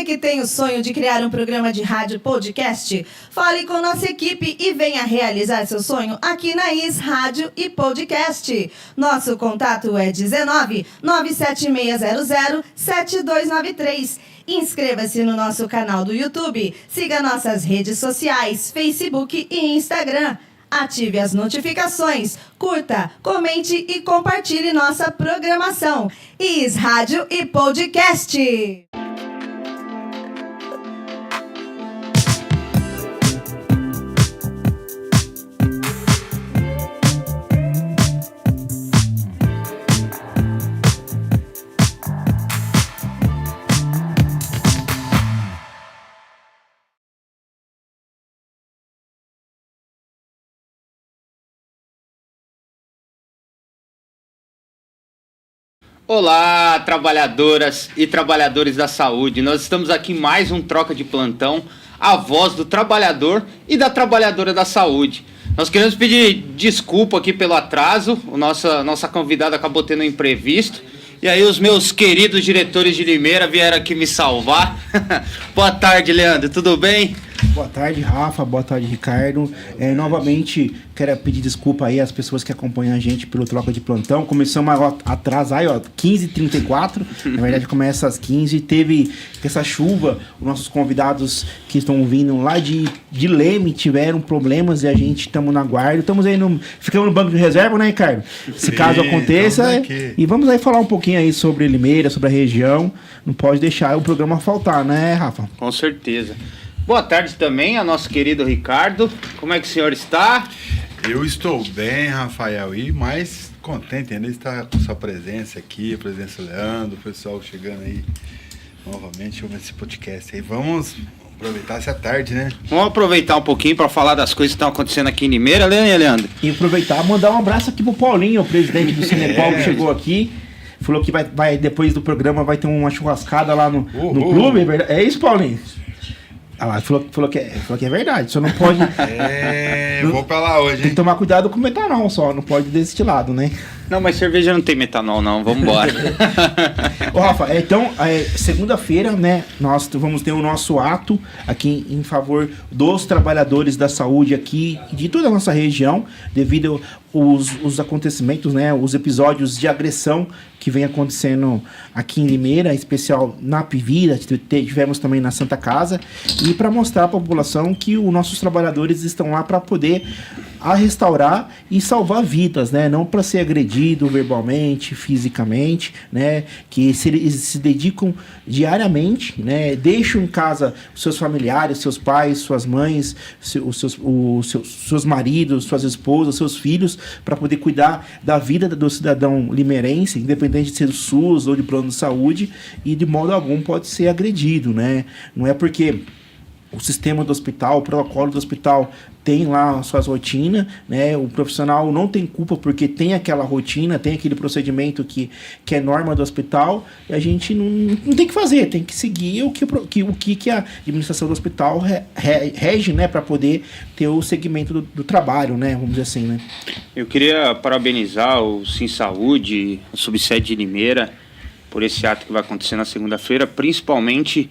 Você que tem o sonho de criar um programa de rádio podcast, fale com nossa equipe e venha realizar seu sonho aqui na IS Rádio e Podcast. Nosso contato é 19 97600 7293. Inscreva-se no nosso canal do YouTube, siga nossas redes sociais, Facebook e Instagram. Ative as notificações, curta, comente e compartilhe nossa programação. IS Rádio e Podcast. Olá, trabalhadoras e trabalhadores da saúde. Nós estamos aqui em mais um Troca de Plantão, a voz do trabalhador e da trabalhadora da saúde. Nós queremos pedir desculpa aqui pelo atraso, nossa convidada acabou tendo um imprevisto. E aí os meus queridos diretores de Limeira vieram aqui me salvar. Boa tarde, Leandro, tudo bem? Boa tarde, Rafa. Boa tarde, Ricardo. Novamente, quero pedir desculpa aí às pessoas que acompanham a gente pelo Troca de Plantão. Começamos a atrasar aí, ó, 15h34. Na verdade, começa às 15h. Teve essa chuva. Os nossos convidados que estão vindo lá de Leme tiveram problemas e a gente estamos na guarda. Estamos aí ficamos no banco de reserva, né, Ricardo? Se caso aconteça. E vamos aí falar um pouquinho aí sobre Limeira, sobre a região. Não pode deixar o programa faltar, né, Rafa? Com certeza. Boa tarde também ao nosso querido Ricardo. Como é que o senhor está? Eu estou bem, Rafael, e mais contente ainda de estar com sua presença aqui, a presença do Leandro, o pessoal chegando aí novamente nesse podcast aí. Vamos aproveitar essa tarde, né? Vamos aproveitar um pouquinho para falar das coisas que estão acontecendo aqui em Limeira, né, Leandro? E aproveitar e mandar um abraço aqui pro Paulinho, o presidente do Cinepol, que chegou aqui. Falou que vai depois do programa vai ter uma churrascada lá no clube. É isso, Paulinho? Ah, falou que é verdade, só não pode... Vou pra lá hoje, hein? Tem que tomar cuidado com o metanol só, não pode destilado, né? Não, mas cerveja não tem metanol não, vamos embora. Ô, Rafa, então, segunda-feira, né, nós vamos ter o nosso ato aqui em favor dos trabalhadores da saúde aqui de toda a nossa região, devido os acontecimentos, né, os episódios de agressão que vem acontecendo aqui em Limeira, em especial na Pivida, tivemos também na Santa Casa, e para mostrar para a população que os nossos trabalhadores estão lá para poder restaurar e salvar vidas, né? Não para ser agredido verbalmente, fisicamente, né? Que eles se dedicam diariamente, né? Deixam em casa os seus familiares, seus pais, suas mães, seus maridos, suas esposas, seus filhos, para poder cuidar da vida do cidadão limeirense, independente de ser do SUS ou de plano de saúde, e de modo algum pode ser agredido, né? Não é porque o sistema do hospital, o protocolo do hospital tem lá as suas rotinas, né? O profissional não tem culpa porque tem aquela rotina, tem aquele procedimento que é norma do hospital, e a gente não tem que fazer, tem que seguir o que a administração do hospital rege, né? Para poder ter o segmento do trabalho, né? Vamos dizer assim, né? Eu queria parabenizar o Sim Saúde, a subsede de Limeira, por esse ato que vai acontecer na segunda-feira, principalmente...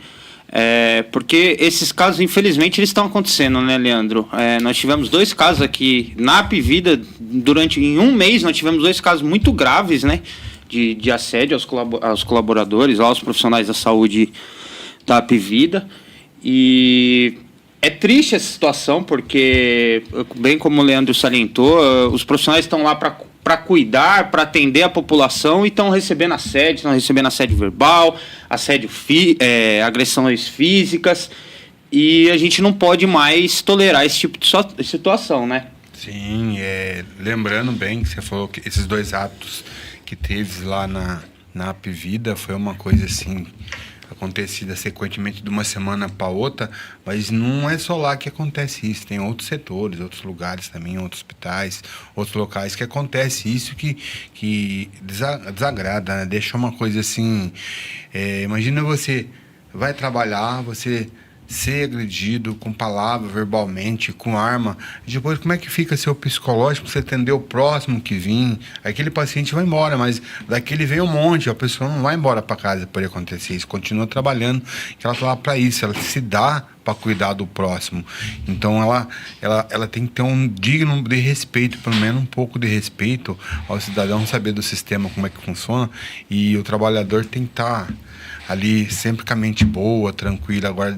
porque esses casos, infelizmente, eles estão acontecendo, né, Leandro? Nós tivemos 2 casos aqui na Apivida, em um mês nós tivemos 2 casos muito graves, né, de assédio aos colaboradores, aos profissionais da saúde da Apivida, e é triste essa situação, porque, bem como o Leandro salientou, os profissionais estão lá para cuidar, para atender a população, e estão recebendo assédio verbal, agressões físicas, e a gente não pode mais tolerar esse tipo de situação, né? Sim, lembrando bem que você falou que esses 2 atos que teve lá na Apivida foi uma coisa assim... acontecida sequentemente de uma semana para outra, mas não é só lá que acontece isso, tem outros setores, outros lugares também, outros hospitais, outros locais que acontece isso que desagrada, né? Deixa uma coisa assim, imagina você vai trabalhar, você ser agredido com palavra, verbalmente, com arma, depois como é que fica seu psicológico pra você atender o próximo que vir? Aquele paciente vai embora, mas daquele vem um monte, a pessoa não vai embora para casa por acontecer isso, continua trabalhando, que ela tá lá para isso, ela se dá para cuidar do próximo. Então ela tem que ter um digno de respeito, pelo menos um pouco de respeito ao cidadão, saber do sistema, como é que funciona, e o trabalhador tem que estar ali sempre com a mente boa, tranquila. Agora,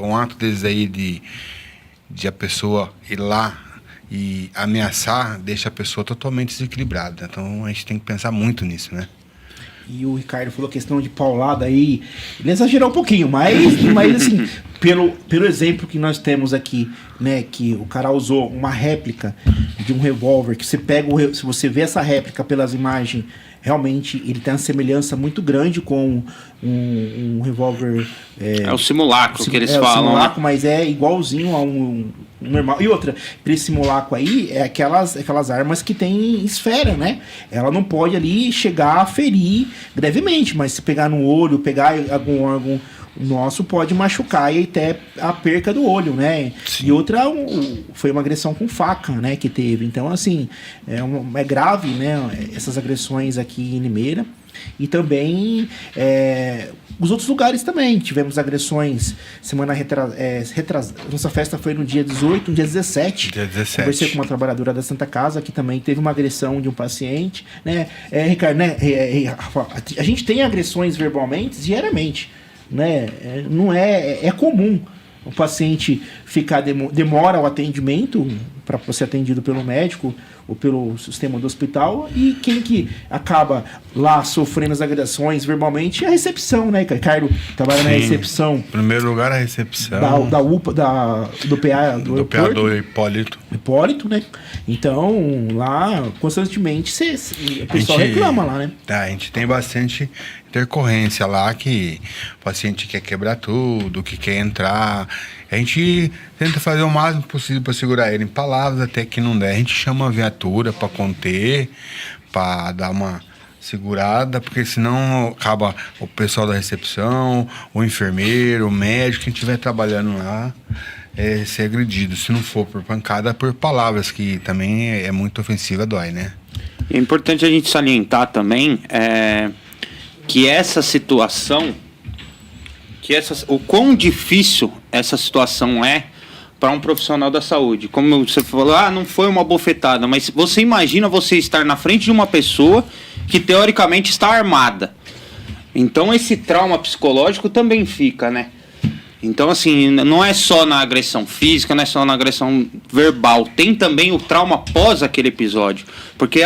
um ato desses aí de a pessoa ir lá e ameaçar, deixa a pessoa totalmente desequilibrada. Então a gente tem que pensar muito nisso, né? E o Ricardo falou questão de paulada aí. Ele exagerou um pouquinho, mas assim, pelo exemplo que nós temos aqui, né? Que o cara usou uma réplica de um revólver, que você pega se você vê essa réplica pelas imagens, realmente ele tem uma semelhança muito grande com um revólver. É o simulacro que eles falam. É o simulacro, né? mas é igualzinho a um normal. E outra, esse simulacro aí é aquelas armas que tem esfera, né? Ela não pode ali chegar a ferir gravemente, mas se pegar no olho, pegar algum órgão nosso, pode machucar e até a perca do olho, né? Sim. E outra foi uma agressão com faca, né, que teve. Então, assim, é grave, né, essas agressões aqui em Limeira. E também os outros lugares também. Tivemos agressões semana retrasada. Nossa festa foi no dia 18, no dia 17. Dia 17. Conversei com uma trabalhadora da Santa Casa que também teve uma agressão de um paciente, né? Ricardo, né? A gente tem agressões verbalmente diariamente, né? Não é comum o paciente demora o atendimento para ser atendido pelo médico ou pelo sistema do hospital, e quem que acaba lá sofrendo as agressões verbalmente é a recepção, né? Ricardo trabalha na recepção. Em primeiro lugar, a recepção. Da UPA, do PA do PA do Hipólito, né? Então, lá, constantemente, o pessoal reclama lá, né? A gente tem bastante intercorrência lá, que o paciente quer quebrar tudo, que quer entrar. A gente tenta fazer o máximo possível para segurar ele em palavras, até que não der. A gente chama a viatura para conter, para dar uma segurada, porque senão acaba o pessoal da recepção, o enfermeiro, o médico, quem estiver trabalhando lá, ser agredido. Se não for por pancada, por palavras, que também é muito ofensiva, dói, né? É importante a gente salientar também que essa situação, o quão difícil essa situação é para um profissional da saúde. Como você falou, não foi uma bofetada, mas você imagina você estar na frente de uma pessoa que teoricamente está armada. Então esse trauma psicológico também fica, né? Então, assim, não é só na agressão física, não é só na agressão verbal. Tem também o trauma após aquele episódio. Porque,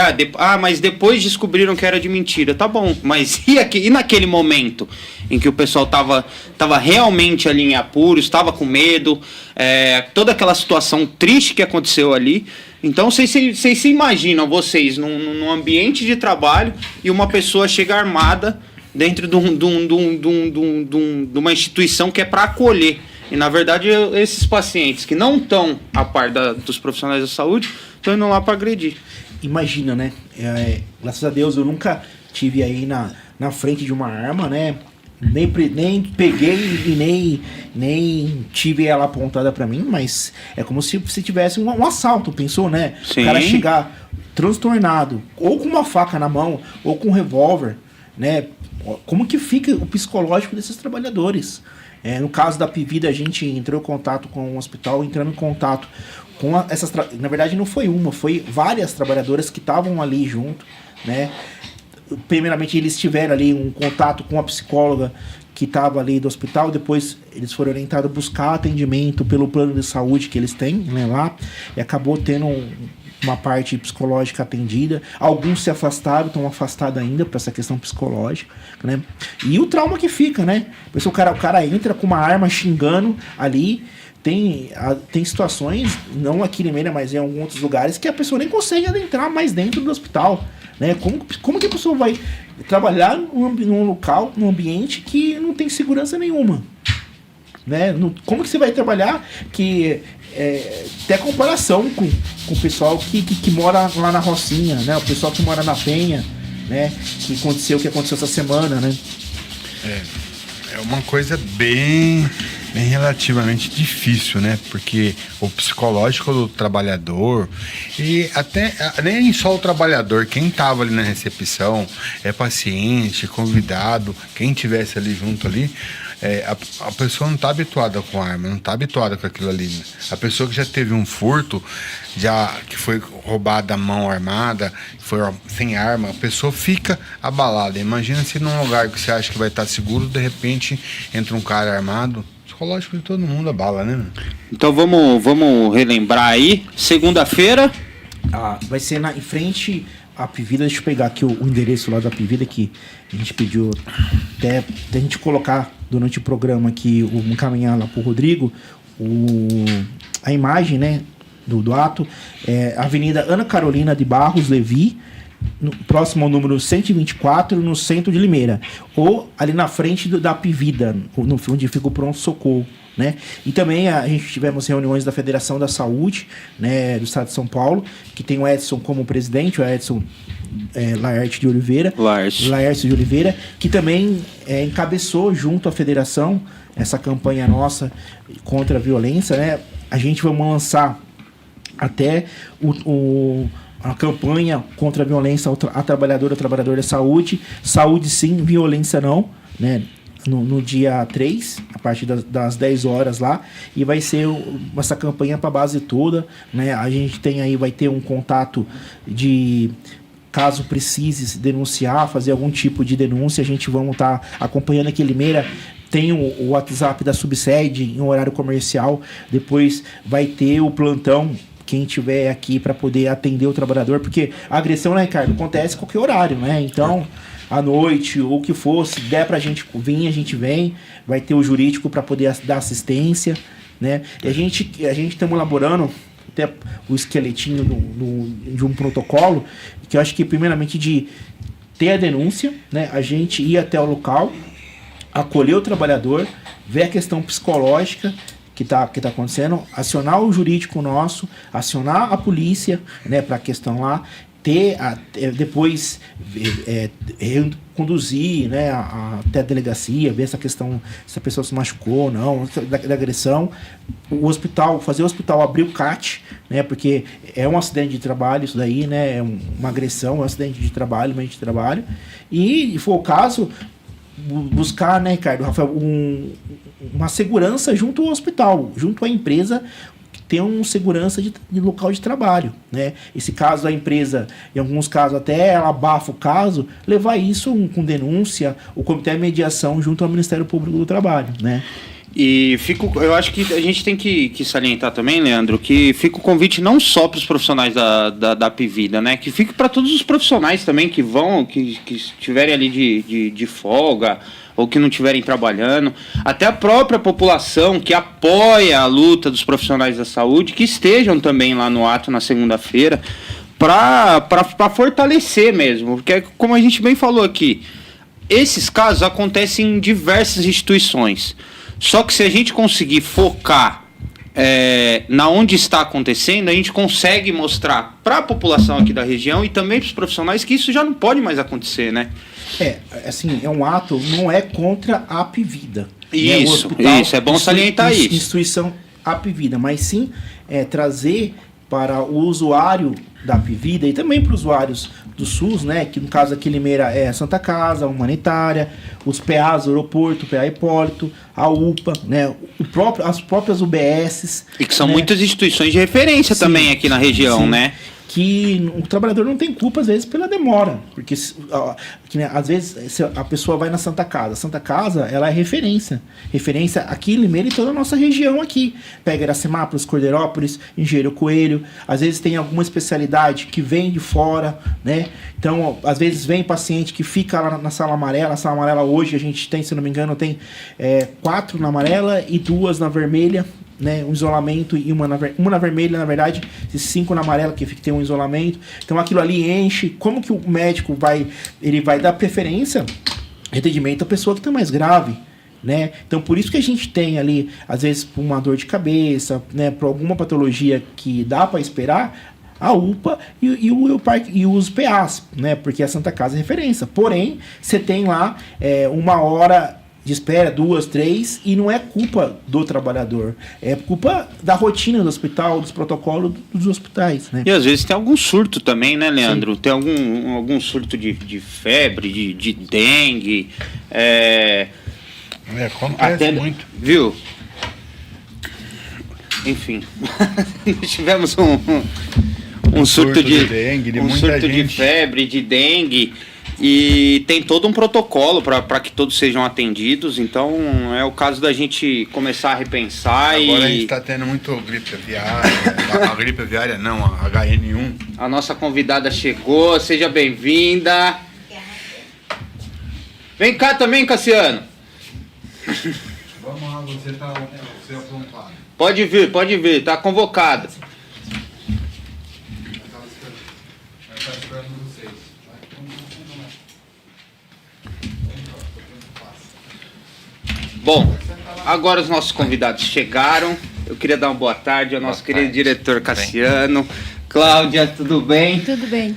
mas depois descobriram que era de mentira. Tá bom, mas e naquele momento em que o pessoal tava realmente ali em apuros, estava com medo, toda aquela situação triste que aconteceu ali. Então, vocês se imaginam, vocês, num ambiente de trabalho, e uma pessoa chega armada dentro de uma instituição que é para acolher. E, na verdade, esses pacientes que não estão a par dos profissionais da saúde estão indo lá para agredir. Imagina, né? Graças a Deus eu nunca tive aí na frente de uma arma, né? Nem peguei e nem tive ela apontada para mim, mas é como se tivesse um assalto, pensou, né? Sim. O cara chegar transtornado, ou com uma faca na mão, ou com um revólver, né? Como que fica o psicológico desses trabalhadores? No caso da Pivida, a gente entrou em contato com o hospital, entrando em contato com essas... Na verdade, não foi uma, foi várias trabalhadoras que estavam ali junto, né? Primeiramente, eles tiveram ali um contato com a psicóloga que estava ali do hospital, depois eles foram orientados a buscar atendimento pelo plano de saúde que eles têm, né, lá, e acabou tendo uma parte psicológica atendida. Alguns se afastaram, estão afastados ainda para essa questão psicológica, né? E o trauma que fica, né? O cara entra com uma arma xingando ali. Tem situações, não aqui em Limeira, mas em alguns outros lugares, que a pessoa nem consegue adentrar mais dentro do hospital, né? Como que a pessoa vai trabalhar num local, num ambiente que não tem segurança nenhuma, né? Como que você vai trabalhar que até comparação com o pessoal que mora lá na Rocinha, né? O pessoal que mora na Penha, né? O que aconteceu essa semana, né? É uma coisa bem bem relativamente difícil, né? Porque o psicológico do trabalhador, e até nem só o trabalhador, quem estava ali na recepção, paciente, convidado, quem tivesse ali junto ali, a pessoa não está habituada com arma, não está habituada com aquilo ali, né? A pessoa que já teve um furto, que foi roubada a mão armada, foi sem arma, a pessoa fica abalada. Imagina se num lugar que você acha que vai estar seguro, de repente entra um cara armado. Psicológico de todo mundo abala, né? Então vamos relembrar aí. Segunda-feira. Vai ser em frente à Pivida. Deixa eu pegar aqui o endereço lá da Pivida, que a gente pediu até a gente colocar durante o programa aqui, encaminhar lá pro Rodrigo a imagem, né, do ato. Avenida Ana Carolina de Barros Levi, próximo ao número 124, no centro de Limeira, ou ali na frente da Pivida, onde fica o pronto-socorro, né? E também a gente tivemos reuniões da Federação da Saúde, né, do Estado de São Paulo, que tem o Edson como presidente, o Edson Laerte de Oliveira, que também encabeçou junto à federação essa campanha nossa contra a violência, né? A gente vai lançar até a campanha contra a violência à trabalhadora da saúde. Saúde sim, violência não, né? No dia 3, a partir das 10 horas lá, e vai ser essa campanha para a base toda, né? A gente vai ter um contato de, caso precise denunciar, fazer algum tipo de denúncia, a gente vamos estar acompanhando aqui em Limeira. Tem o WhatsApp da subsede em horário comercial, depois vai ter o plantão, quem tiver aqui para poder atender o trabalhador, porque a agressão, né, Ricardo, acontece em qualquer horário, né? Então, à noite, ou o que for, se der pra gente vir, a gente vem, vai ter o jurídico para poder dar assistência, né? E a gente estamos elaborando até o esqueletinho de um protocolo, que eu acho que primeiramente de ter a denúncia, né? A gente ir até o local, acolher o trabalhador, ver a questão psicológica que tá acontecendo, acionar o jurídico nosso, acionar a polícia, né, para a questão lá, depois conduzir, né, até a delegacia, ver essa questão, se a pessoa se machucou ou não, da agressão. O hospital, fazer o hospital abrir o CAT, né, porque é um acidente de trabalho isso daí, né, é uma agressão, é um acidente de trabalho, e se for o caso, buscar, né, Ricardo, Rafael, uma segurança junto ao hospital, junto à empresa, que tem uma segurança de local de trabalho, né? Esse caso da empresa, em alguns casos até ela abafa o caso, levar isso com denúncia, o comitê de mediação junto ao Ministério Público do Trabalho, né? E eu acho que a gente tem que salientar também, Leandro, que fica o convite não só para os profissionais da Pivida, né? Que fica para todos os profissionais também que estiverem ali de folga ou que não estiverem trabalhando, até a própria população que apoia a luta dos profissionais da saúde, que estejam também lá no ato na segunda-feira, para fortalecer mesmo, porque como a gente bem falou aqui, esses casos acontecem em diversas instituições. Só que se a gente conseguir focar na onde está acontecendo, a gente consegue mostrar para a população aqui da região e também para os profissionais que isso já não pode mais acontecer, né? Assim, é um ato, não é contra a Pivida. Isso, né? isso, é bom salientar isso. Instituição Apivida, mas sim trazer para o usuário da Pivida e também para os usuários do SUS, né, que no caso aqui em Limeira é a Santa Casa, a Humanitária, os PAs, o aeroporto, o PA Hipólito, a UPA, né, as próprias UBSs. E que são, né, muitas instituições de referência, sim, também aqui na região, sim, né? Que o trabalhador não tem culpa, às vezes, pela demora. Porque, às vezes, a pessoa vai na Santa Casa. A Santa Casa, ela é referência. Referência aqui em Limeira e toda a nossa região aqui. Pega Iracemápolis, Cordeirópolis, Engenheiro Coelho. Às vezes tem alguma especialidade que vem de fora, né? Então, às vezes vem paciente que fica lá na sala amarela. A sala amarela hoje a gente tem, se não me engano, tem 4 na amarela e 2 na vermelha. Né, um isolamento e uma na vermelha, na verdade, e 5 na amarela, que tem um isolamento. Então aquilo ali enche. Como que o médico vai dar preferência, atendimento à pessoa que está mais grave, né? Então por isso que a gente tem ali, às vezes, por uma dor de cabeça, né, por alguma patologia que dá para esperar, a UPA e os PAs, né? Porque a Santa Casa é referência. Porém, você tem lá 1 hora de espera, 2, 3, e não é culpa do trabalhador, é culpa da rotina do hospital, dos protocolos dos hospitais, né? E às vezes tem algum surto também, né, Leandro? Sim. Tem algum surto de febre, de dengue, acontece até, muito. Viu? Enfim, tivemos um surto de dengue, de febre, de dengue, e tem todo um protocolo para que todos sejam atendidos. Então é o caso da gente começar a repensar. Agora a gente está tendo muito gripe aviária, a gripe aviária não, a HN1. A nossa convidada chegou, seja bem-vinda. Vem cá também, Cassiano. Vamos lá, você é apontado. Pode vir, tá convocado. Bom, agora os nossos convidados chegaram. Eu queria dar uma boa tarde ao nosso querido diretor Cassiano. Cláudia, tudo bem? Tudo bem.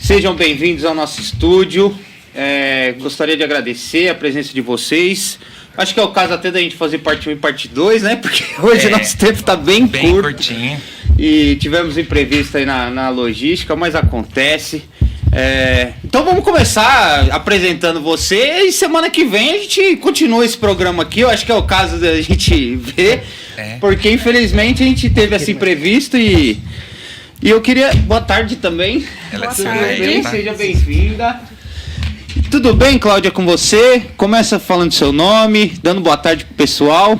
Sejam bem-vindos ao nosso estúdio. Gostaria de agradecer a presença de vocês. Acho que é o caso até da gente fazer parte 1 e parte 2, né? Porque hoje nosso tempo está bem curto. Curtinho. E tivemos imprevisto aí na logística, mas acontece. Então vamos começar apresentando você e semana que vem a gente continua esse programa aqui. Eu acho que é o caso da gente ver, porque infelizmente a gente teve esse imprevisto e eu queria... Boa tarde também. Seja bem-vinda. Tudo bem, Cláudia, com você? Começa falando seu nome, dando boa tarde pro pessoal.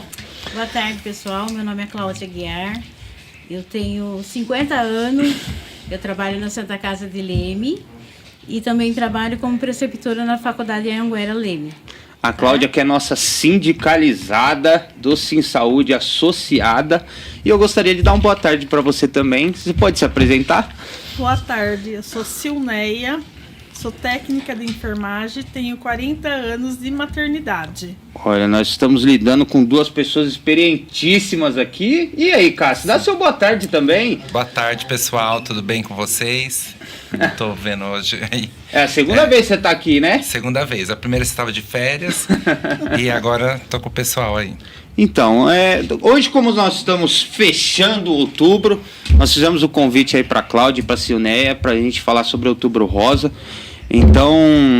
Boa tarde, pessoal. Meu nome é Cláudia Guiar. Eu tenho 50 anos. Eu trabalho na Santa Casa de Leme e também trabalho como preceptora na Faculdade Anhanguera Leme. A Cláudia, que é nossa sindicalizada do Sim Saúde associada. E eu gostaria de dar uma boa tarde para você também. Você pode se apresentar? Boa tarde, eu sou Silneia. Sou técnica de enfermagem, tenho 40 anos de maternidade. Olha, nós estamos lidando com duas pessoas experientíssimas aqui. E aí, Cássio, dá seu boa tarde também. Boa tarde, pessoal, tudo bem com vocês? Não tô vendo hoje aí. É a segunda vez que você tá aqui, né? Segunda vez. A primeira você estava de férias e agora tô com o pessoal aí. Então, hoje, como nós estamos fechando outubro, nós fizemos o convite aí para a Cláudia e para a Silneia para a gente falar sobre Outubro Rosa. Então,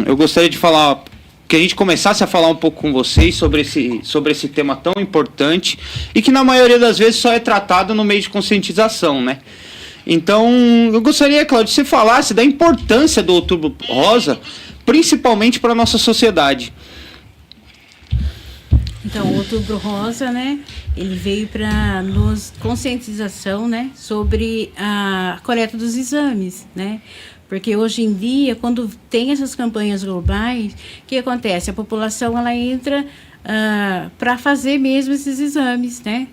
eu gostaria de falar, que a gente começasse a falar um pouco com vocês sobre esse tema tão importante e que na maioria das vezes só é tratado no meio de conscientização, né? Então, eu gostaria, Cláudia, que você falasse da importância do Outubro Rosa, principalmente para a nossa sociedade. Então, o Outubro Rosa, né, ele veio para nos conscientização, né, sobre a coleta dos exames, né? Porque hoje em dia, quando tem essas campanhas globais, o que acontece? A população, ela entra para fazer mesmo esses exames, né?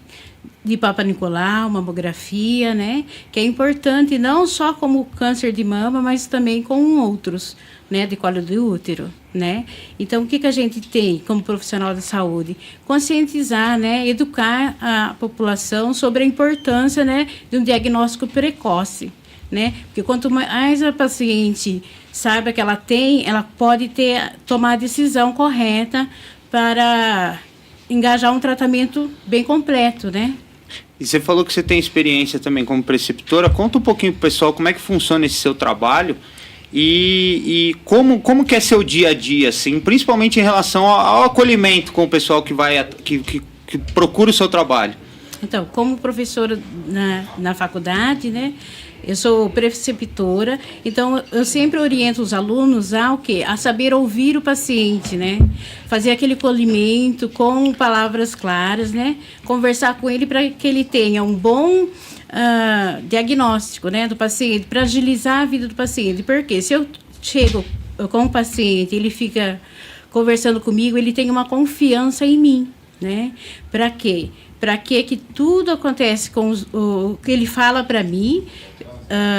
De Papa Nicolau, mamografia, né? Que é importante não só como câncer de mama, mas também com outros, né? De colo do útero, né? Então, o que a gente tem como profissional de saúde? Conscientizar, né? Educar a população sobre a importância, né? De um diagnóstico precoce, né? Porque quanto mais a paciente saiba que ela tem, ela pode tomar a decisão correta para engajar um tratamento bem completo, né? E você falou que você tem experiência também como preceptora. Conta um pouquinho pro pessoal como é que funciona esse seu trabalho e como que é seu dia a dia, assim, principalmente em relação ao acolhimento com o pessoal que procura o seu trabalho. Então, como professora na faculdade, né? Eu sou preceptora, então eu sempre oriento os alunos a saber ouvir o paciente, né? Fazer aquele acolhimento com palavras claras, né? Conversar com ele para que ele tenha um bom diagnóstico, né, do paciente, para agilizar a vida do paciente. Porque se eu chego com o paciente, ele fica conversando comigo, ele tem uma confiança em mim, né? Para quê? Para que tudo acontece com o que ele fala para mim,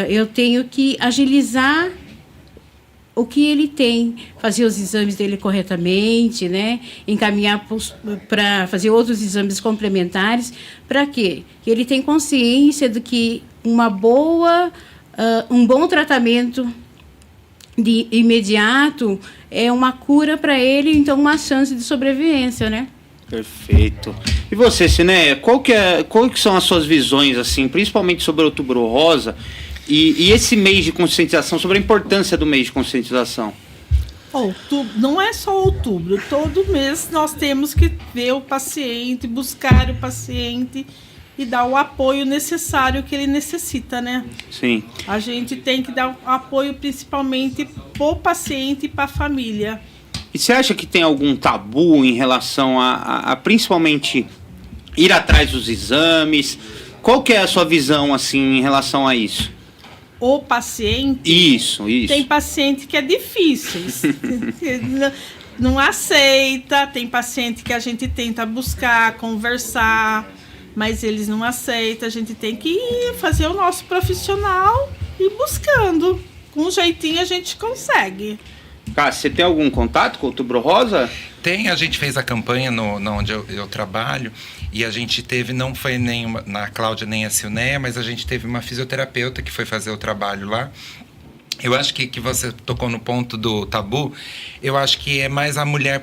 eu tenho que agilizar o que ele tem, fazer os exames dele corretamente, né? Encaminhar para fazer outros exames complementares. Para quê? Que ele tenha consciência de que um bom tratamento de imediato, é uma cura para ele, então uma chance de sobrevivência, né? Perfeito. E você, Cineia, qual que são as suas visões, assim, principalmente sobre o Outubro Rosa e esse mês de conscientização, sobre a importância do mês de conscientização? Não é só outubro, todo mês nós temos que ver o paciente, buscar o paciente e dar o apoio necessário que ele necessita, né? Sim. A gente tem que dar o apoio principalmente para o paciente e para a família. E você acha que tem algum tabu em relação a principalmente ir atrás dos exames? Qual que é a sua visão, assim, em relação a isso? O paciente... Isso. Tem paciente que é difícil. Não aceita. Tem paciente que a gente tenta buscar, conversar, mas eles não aceitam. A gente tem que ir fazer o nosso profissional e ir buscando. Com um jeitinho a gente consegue. Cara, você tem algum contato com o Outubro Rosa? Tem, a gente fez a campanha onde eu trabalho e a gente teve, não foi nem na Cláudia nem a Cineia, mas a gente teve uma fisioterapeuta que foi fazer o trabalho lá. Eu acho que você tocou no ponto do tabu, eu acho que é mais a mulher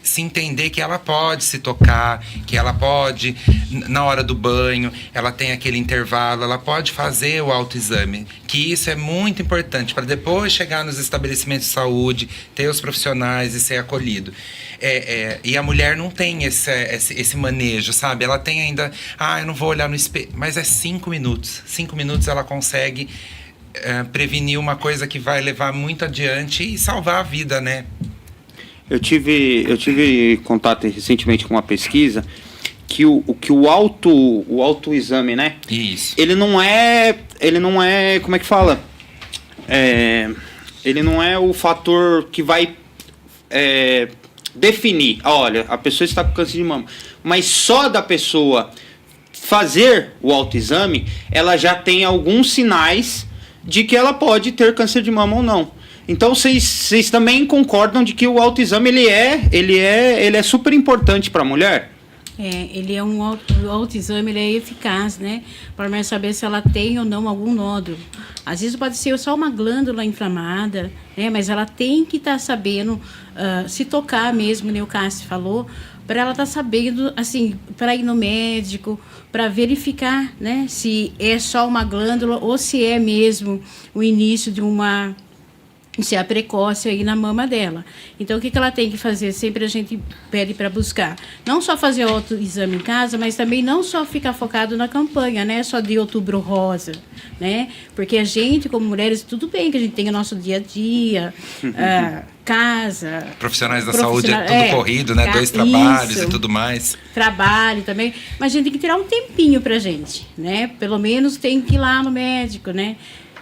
se entender que ela pode se tocar, que ela pode, na hora do banho, ela tem aquele intervalo, ela pode fazer o autoexame, que isso é muito importante para depois chegar nos estabelecimentos de saúde, ter os profissionais e ser acolhido. E a mulher não tem esse manejo, sabe? Ela tem ainda, eu não vou olhar no espelho, mas é 5 minutos. 5 minutos ela consegue prevenir uma coisa que vai levar muito adiante e salvar a vida, né? Eu tive contato recentemente com uma pesquisa que o autoexame, né? Isso. Ele não é, como é que fala? Ele não é o fator que vai definir, olha, a pessoa está com câncer de mama, mas só da pessoa fazer o autoexame, ela já tem alguns sinais de que ela pode ter câncer de mama ou não. Então, vocês também concordam de que o autoexame ele é super importante para a mulher? Ele é o autoexame, ele é eficaz, né? Para nós saber se ela tem ou não algum nódulo. Às vezes pode ser só uma glândula inflamada, né? Mas ela tem que estar sabendo se tocar mesmo, né? O Cássio falou, para ela estar sabendo, assim, para ir no médico, para verificar, né? Se é só uma glândula ou se é mesmo o início de se é precoce aí na mama dela. Então, o que ela tem que fazer? Sempre a gente pede para buscar. Não só fazer o autoexame em casa, mas também não só ficar focado na campanha, né? Só de Outubro Rosa, né? Porque a gente, como mulheres, tudo bem que a gente tem o nosso dia a dia, casa... Profissionais da saúde é tudo corrido, né? 2 trabalhos e tudo mais. Trabalho também. Mas a gente tem que tirar um tempinho pra gente, né? Pelo menos tem que ir lá no médico, né?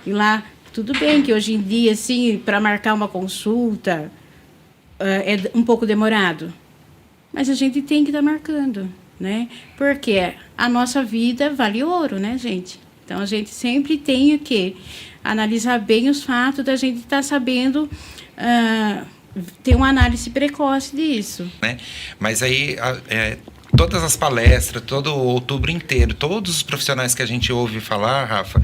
Ir lá... Tudo bem que hoje em dia, assim, para marcar uma consulta é um pouco demorado. Mas a gente tem que estar marcando, né? Porque a nossa vida vale ouro, né, gente? Então, a gente sempre tem que analisar bem os fatos da gente estar sabendo ter uma análise precoce disso. Né? Mas aí... todas as palestras, todo o outubro inteiro, todos os profissionais que a gente ouve falar, Rafa,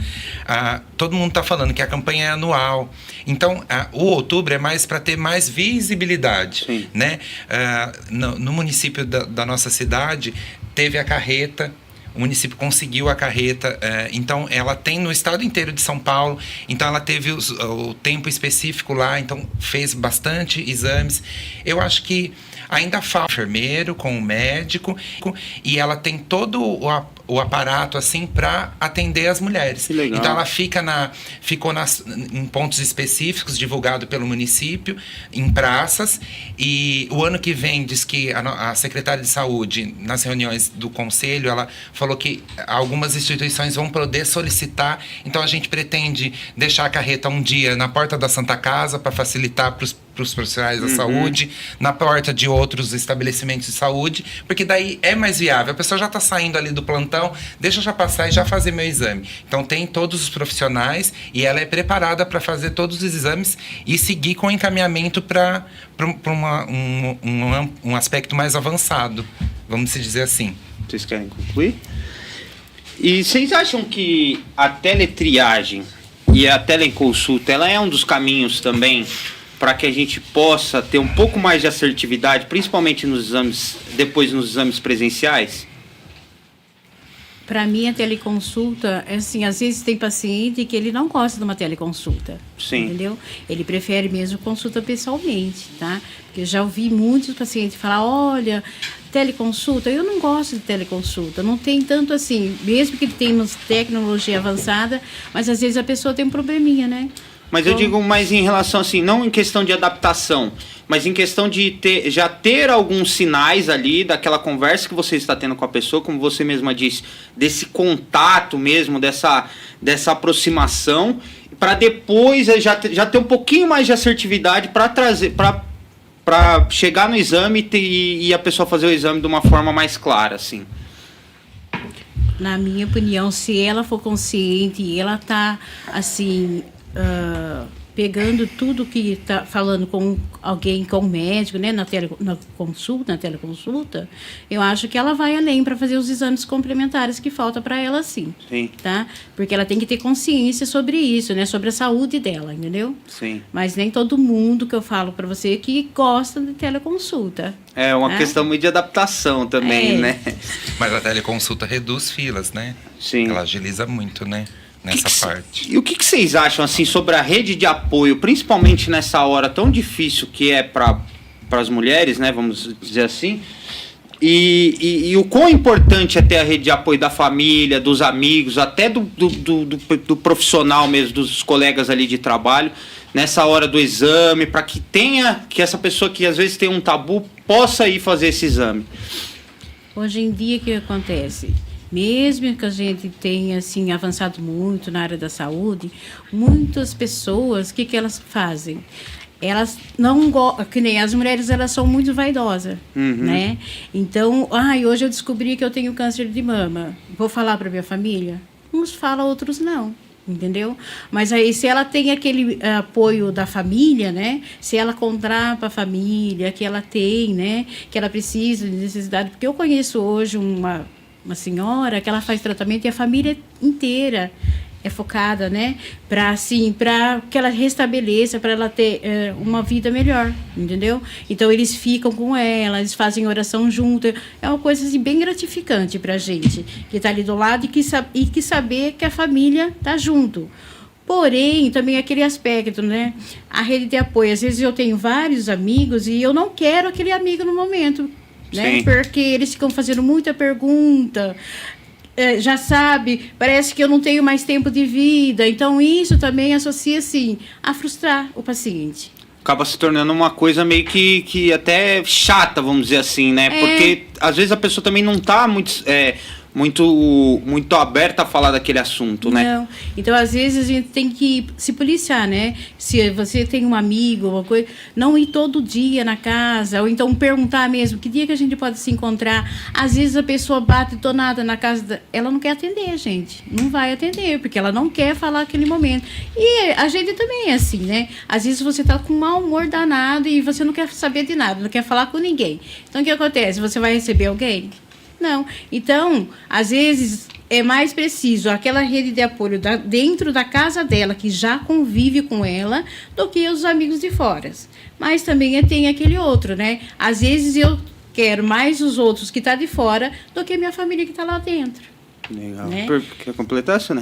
todo mundo está falando que a campanha é anual. Então, o outubro é mais para ter mais visibilidade. Sim. Né? No município da nossa cidade, teve a carreta. O município conseguiu a carreta, então ela tem no estado inteiro de São Paulo, então ela teve o tempo específico lá, então fez bastante exames. Eu acho que ainda falta o enfermeiro com o médico e ela tem todo o aparato assim para atender as mulheres. Que legal. Então ela ficou em pontos específicos divulgado pelo município, em praças, e o ano que vem diz que a secretária de saúde nas reuniões do conselho ela falou que algumas instituições vão poder solicitar, então a gente pretende deixar a carreta um dia na porta da Santa Casa para facilitar para os profissionais da saúde, na porta de outros estabelecimentos de saúde, porque daí é mais viável. A pessoa já está saindo ali do plantão, deixa eu já passar e já fazer meu exame. Então tem todos os profissionais e ela é preparada para fazer todos os exames e seguir com o encaminhamento para um aspecto mais avançado, vamos dizer assim. Vocês querem concluir? E vocês acham que a teletriagem e a teleconsulta, ela é um dos caminhos também para que a gente possa ter um pouco mais de assertividade, principalmente nos exames, depois nos exames presenciais? Para mim, a teleconsulta, assim, às vezes tem paciente que ele não gosta de uma teleconsulta. Sim. Entendeu? Ele prefere mesmo consulta pessoalmente, tá? Porque eu já ouvi muitos pacientes falar, olha, teleconsulta, eu não gosto de teleconsulta. Não tem tanto assim, mesmo que tenhamos tecnologia avançada, mas às vezes a pessoa tem um probleminha, né? Mas eu digo mais em relação, assim, não em questão de adaptação, mas em questão de já ter alguns sinais ali daquela conversa que você está tendo com a pessoa, como você mesma disse, desse contato mesmo, dessa aproximação, para depois já ter um pouquinho mais de assertividade para trazer, para chegar no exame e a pessoa fazer o exame de uma forma mais clara, assim. Na minha opinião, se ela for consciente e ela tá, assim, pegando tudo que está falando com alguém, com o médico, né, na teleconsulta, eu acho que ela vai além para fazer os exames complementares que falta para ela, sim. Tá? Porque ela tem que ter consciência sobre isso, né, sobre a saúde dela, entendeu? Sim. Mas nem todo mundo que eu falo para você que gosta de teleconsulta. É uma questão muito de adaptação também, né? Mas a teleconsulta reduz filas, né? Sim. Ela agiliza muito, né? Nessa parte. E o que vocês acham assim sobre a rede de apoio, principalmente nessa hora tão difícil que é para as mulheres, né? Vamos dizer assim. E o quão importante é ter a rede de apoio da família, dos amigos, até do profissional mesmo, dos colegas ali de trabalho, nessa hora do exame, para que essa pessoa que às vezes tem um tabu possa ir fazer esse exame. Hoje em dia, o que acontece? Mesmo que a gente tenha assim, avançado muito na área da saúde, muitas pessoas, o que elas fazem? Elas não gostam, que nem as mulheres, elas são muito vaidosas, né? Então, hoje eu descobri que eu tenho câncer de mama. Vou falar para minha família? Uns falam, outros não. Entendeu? Mas aí, se ela tem aquele apoio da família, né? Se ela contar para a família que ela tem, né? Que ela precisa de necessidade. Porque eu conheço hoje uma senhora que ela faz tratamento e a família inteira é focada, né? Para que ela restabeleça, para ela ter uma vida melhor, entendeu? Então, eles ficam com ela, eles fazem oração junto. É uma coisa assim, bem gratificante para a gente, que está ali do lado e que saber que a família está junto. Porém, também aquele aspecto, né? A rede de apoio. Às vezes eu tenho vários amigos e eu não quero aquele amigo no momento, né? Porque eles ficam fazendo muita pergunta, já sabe, parece que eu não tenho mais tempo de vida. Então, isso também associa, assim, a frustrar o paciente. Acaba se tornando uma coisa meio que até chata, vamos dizer assim, né? Porque, às vezes, a pessoa também não está muito aberta a falar daquele assunto, né? Não. Então, às vezes, a gente tem que se policiar, né? Se você tem um amigo, uma coisa, não ir todo dia na casa, ou então perguntar mesmo, que dia que a gente pode se encontrar? Às vezes a pessoa bate tonada na casa, ela não quer atender, gente. Não vai atender, porque ela não quer falar aquele momento. E a gente também é assim, né? Às vezes você tá com um mau humor danado e você não quer saber de nada, não quer falar com ninguém. Então, o que acontece? Você vai receber alguém? Não. Então, às vezes, é mais preciso aquela rede de apoio dentro da casa dela, que já convive com ela, do que os amigos de fora. Mas também tem aquele outro, né? Às vezes, eu quero mais os outros que estão de fora do que minha família que está lá dentro. Legal. Né? Quer completar isso, né?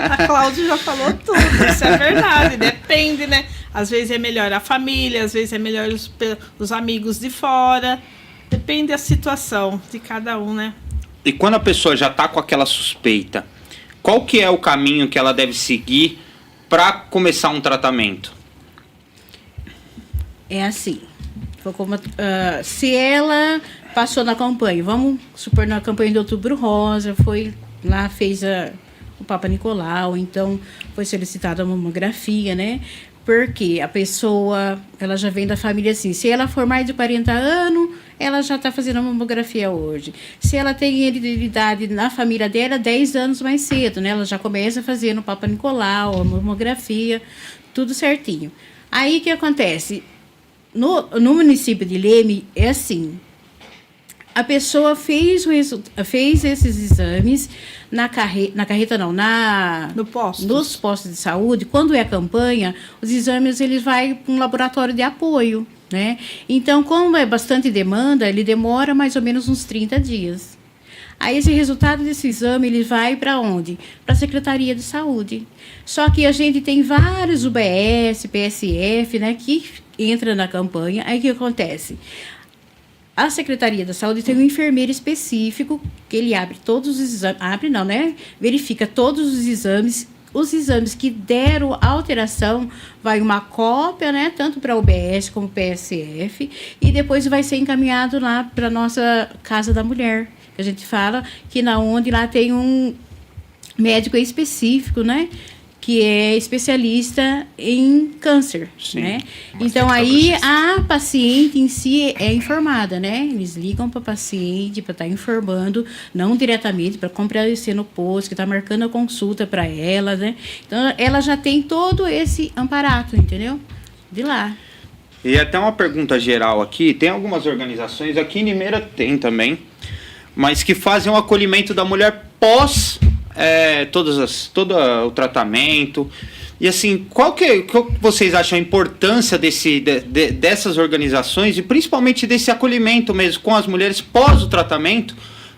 A Cláudia já falou tudo, isso é verdade. Depende, né? Às vezes é melhor a família, às vezes é melhor os amigos de fora. Depende da situação de cada um, né? E quando a pessoa já está com aquela suspeita, qual que é o caminho que ela deve seguir para começar um tratamento? É assim. Se ela passou na campanha, vamos supor, na campanha de Outubro Rosa, foi lá, fez o Papa Nicolau, então foi solicitada a mamografia, né? Porque a pessoa, ela já vem da família assim, se ela for mais de 40 anos, ela já está fazendo a mamografia hoje. Se ela tem heredidade na família dela, 10 anos mais cedo, né? Ela já começa a fazer no Papa Nicolau, a mamografia, tudo certinho. Aí, o que acontece? No município de Leme, é assim, a pessoa fez esses exames nos postos de saúde. Quando é campanha, os exames eles vai para um laboratório de apoio, né? Então, como é bastante demanda, ele demora mais ou menos uns 30 dias. Aí esse resultado desse exame ele vai para onde? Para a Secretaria de Saúde. Só que a gente tem vários UBS, PSF, né, que entra na campanha. Aí o que acontece? A Secretaria da Saúde tem um enfermeiro específico que ele abre todos os exames, verifica todos os exames que deram alteração, vai uma cópia, né, tanto para a UBS como PSF, e depois vai ser encaminhado lá para a nossa Casa da Mulher, que a gente fala que onde lá tem um médico específico, né, que é especialista em câncer, Sim, né? Então, aí a paciente em si é informada, né? Eles ligam para a paciente para estar informando, não diretamente, para comparecer no posto, que está marcando a consulta para ela, né? Então, ela já tem todo esse amparato, entendeu? De lá. E até uma pergunta geral aqui, tem algumas organizações, aqui em Limeira tem também, mas que fazem o acolhimento da mulher pós todo o tratamento. E assim, qual que vocês acham a importância dessas organizações e principalmente desse acolhimento mesmo com as mulheres pós o tratamento,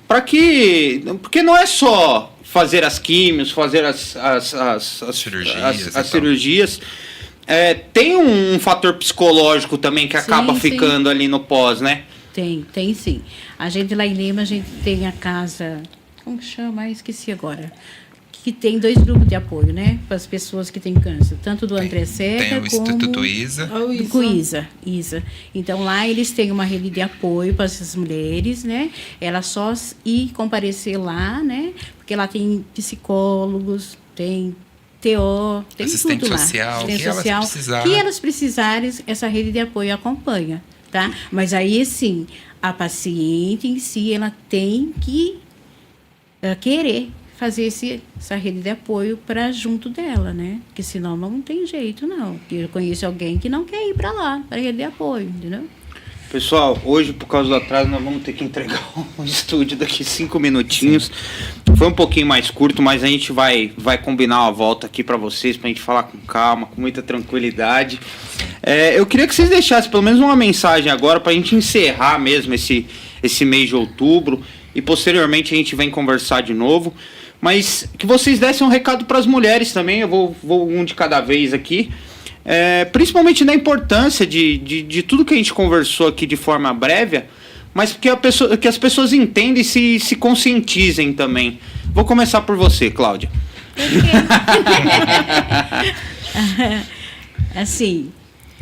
porque não é só fazer as químios, fazer as cirurgias. Tem um fator psicológico também que acaba ficando ali no pós, né? Tem sim. A gente lá em Lima, a gente tem a casa... Como que chama? Esqueci agora. Que tem 2 grupos de apoio, né? Para as pessoas que têm câncer. Tanto do André Seca como... Tem o Instituto ISA. Com ISA. Então, lá eles têm uma rede de apoio para essas mulheres, né? Elas só ir comparecer lá, né? Porque lá tem psicólogos, tem TO, tem assistente tudo lá. Social, que elas precisarem, essa rede de apoio acompanha, tá? Mas aí, sim, a paciente em si, ela tem que querer fazer essa rede de apoio para junto dela, né? Porque senão não tem jeito, não. Eu conheço alguém que não quer ir para lá, para a rede de apoio, entendeu? Pessoal, hoje, por causa do atraso, nós vamos ter que entregar o estúdio daqui 5 minutinhos. Foi um pouquinho mais curto, mas a gente vai combinar uma volta aqui para vocês, para a gente falar com calma, com muita tranquilidade. Eu queria que vocês deixassem pelo menos uma mensagem agora para a gente encerrar mesmo esse mês de outubro. E posteriormente a gente vem conversar de novo. Mas que vocês dessem um recado para as mulheres também. Eu vou um de cada vez aqui. Principalmente na importância de tudo que a gente conversou aqui de forma breve. Mas que as pessoas entendem e se conscientizem também. Vou começar por você, Cláudia. Assim,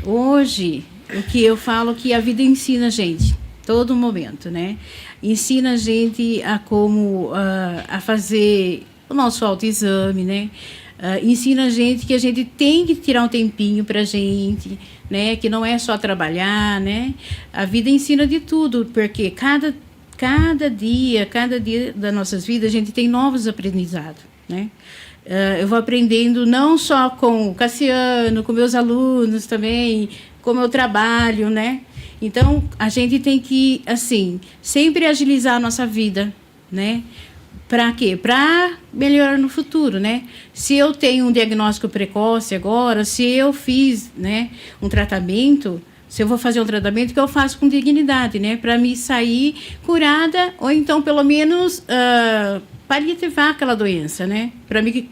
hoje, o que eu falo que a vida ensina a gente. Todo momento, né? Ensina a gente a fazer o nosso autoexame, né? Ensina a gente que a gente tem que tirar um tempinho pra gente, né? Que não é só trabalhar, né? A vida ensina de tudo, porque cada dia das nossas vidas, a gente tem novos aprendizados, né? Eu vou aprendendo não só com o Cassiano, com meus alunos também, com o meu trabalho, né? Então, a gente tem que, assim, sempre agilizar a nossa vida, né? Para quê? Para melhorar no futuro, né? Se eu tenho um diagnóstico precoce agora, se eu fiz, né, um tratamento, se eu vou fazer um tratamento, que eu faço com dignidade, né? Para me sair curada, ou então, pelo menos, paliativar aquela doença, né? Para me,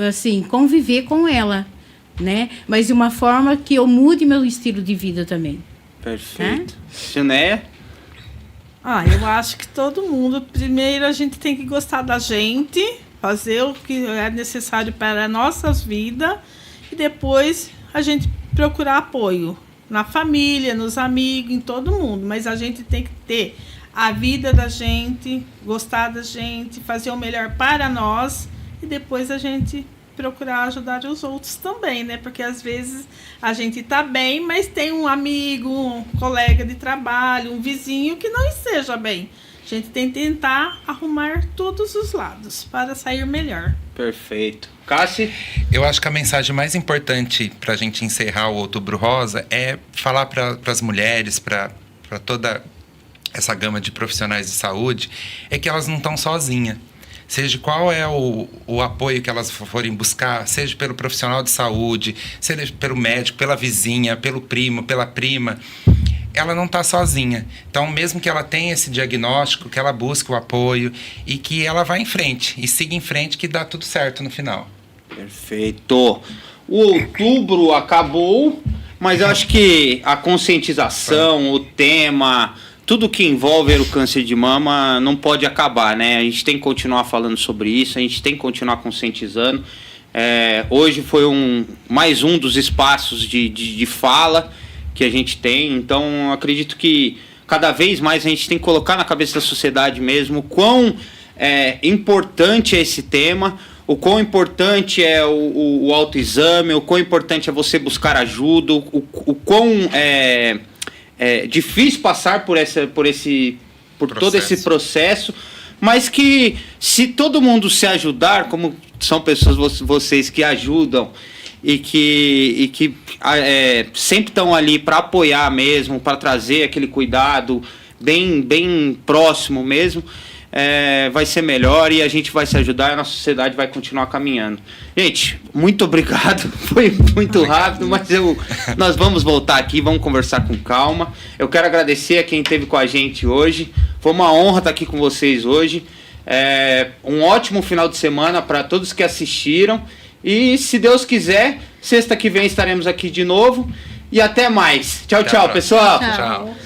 assim, conviver com ela, né? Mas de uma forma que eu mude meu estilo de vida também. Perfeito. Sinéia? Eu acho que todo mundo, primeiro a gente tem que gostar da gente, fazer o que é necessário para as nossas vidas e depois a gente procurar apoio na família, nos amigos, em todo mundo. Mas a gente tem que ter a vida da gente, gostar da gente, fazer o melhor para nós e depois a gente procurar ajudar os outros também, né? Porque às vezes a gente tá bem, mas tem um amigo, um colega de trabalho, um vizinho que não esteja bem. A gente tem que tentar arrumar todos os lados para sair melhor. Perfeito. Cassi? Eu acho que a mensagem mais importante para a gente encerrar o Outubro Rosa é falar para as mulheres, para toda essa gama de profissionais de saúde, é que elas não estão sozinhas. Seja qual é o apoio que elas forem buscar, seja pelo profissional de saúde, seja pelo médico, pela vizinha, pelo primo, pela prima, ela não está sozinha. Então, mesmo que ela tenha esse diagnóstico, que ela busque o apoio e que ela vá em frente, e siga em frente que dá tudo certo no final. Perfeito. O outubro acabou, mas eu acho que a conscientização, o tema, tudo que envolve o câncer de mama não pode acabar, né? A gente tem que continuar falando sobre isso, a gente tem que continuar conscientizando. Hoje foi mais um dos espaços de fala que a gente tem, então acredito que cada vez mais a gente tem que colocar na cabeça da sociedade mesmo o quão importante é esse tema, o quão importante é o autoexame, o quão importante é você buscar ajuda, o quão difícil passar por todo esse processo, mas que se todo mundo se ajudar, como são pessoas vocês que ajudam e que sempre estão ali para apoiar mesmo, para trazer aquele cuidado bem próximo mesmo, vai ser melhor e a gente vai se ajudar e a nossa sociedade vai continuar caminhando. Gente, muito obrigado. Foi muito rápido, mas nós vamos voltar aqui, vamos conversar com calma. Eu quero agradecer a quem esteve com a gente hoje. Foi uma honra estar aqui com vocês hoje. Um ótimo final de semana para todos que assistiram. E, se Deus quiser, sexta que vem estaremos aqui de novo. E até mais. Tchau, pessoal. Tchau.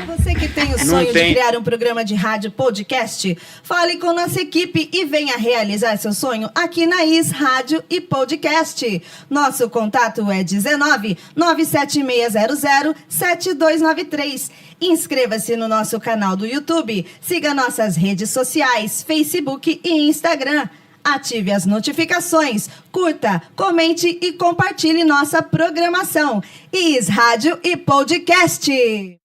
Você que tem o sonho de criar um programa de rádio podcast, fale com nossa equipe e venha realizar seu sonho aqui na IS Rádio e Podcast. Nosso contato é 19 97600 7293. Inscreva-se no nosso canal do YouTube, siga nossas redes sociais, Facebook e Instagram. Ative as notificações, curta, comente e compartilhe nossa programação. IS Rádio e Podcast.